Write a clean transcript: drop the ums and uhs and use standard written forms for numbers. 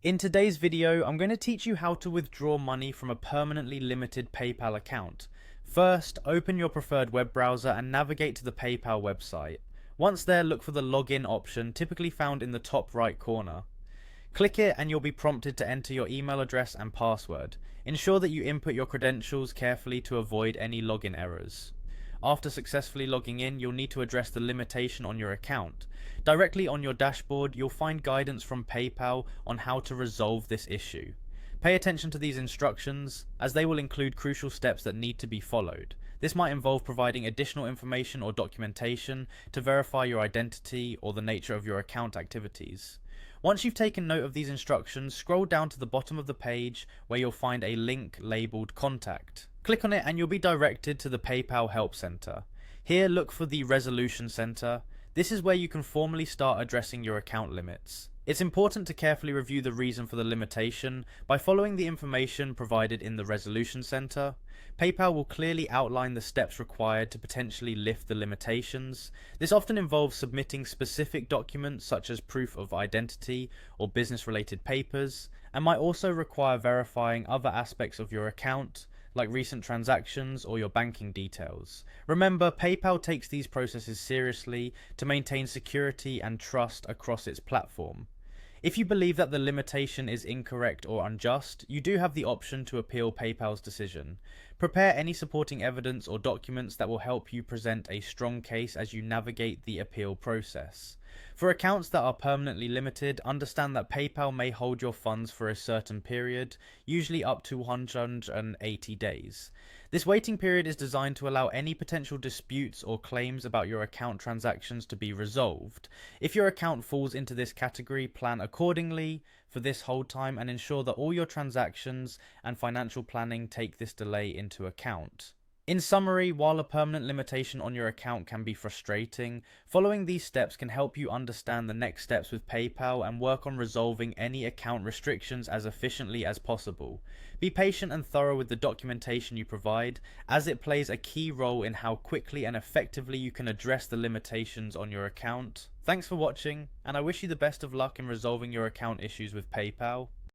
In today's video, I'm going to teach you how to withdraw money from a permanently limited PayPal account. First, open your preferred web browser and navigate to the PayPal website. Once there, look for the login option, typically found in the top right corner. Click it and you'll be prompted to enter your email address and password. Ensure that you input your credentials carefully to avoid any login errors. After successfully logging in, you'll need to address the limitation on your account. Directly on your dashboard, you'll find guidance from PayPal on how to resolve this issue. Pay attention to these instructions, as they will include crucial steps that need to be followed. This might involve providing additional information or documentation to verify your identity or the nature of your account activities. Once you've taken note of these instructions, scroll down to the bottom of the page where you'll find a link labelled Contact. Click on it and you'll be directed to the PayPal Help Center. Here, look for the Resolution Center. This is where you can formally start addressing your account limits. It's important to carefully review the reason for the limitation by following the information provided in the Resolution Center. PayPal will clearly outline the steps required to potentially lift the limitations. This often involves submitting specific documents such as proof of identity or business-related papers, and might also require verifying other aspects of your account, like recent transactions or your banking details. Remember, PayPal takes these processes seriously to maintain security and trust across its platform. If you believe that the limitation is incorrect or unjust, you do have the option to appeal PayPal's decision. Prepare any supporting evidence or documents that will help you present a strong case as you navigate the appeal process. For accounts that are permanently limited, understand that PayPal may hold your funds for a certain period, usually up to 180 days. This waiting period is designed to allow any potential disputes or claims about your account transactions to be resolved. If your account falls into this category, plan accordingly for this hold time and ensure that all your transactions and financial planning take this delay into account. In summary, while a permanent limitation on your account can be frustrating, following these steps can help you understand the next steps with PayPal and work on resolving any account restrictions as efficiently as possible. Be patient and thorough with the documentation you provide, as it plays a key role in how quickly and effectively you can address the limitations on your account. Thanks for watching, and I wish you the best of luck in resolving your account issues with PayPal.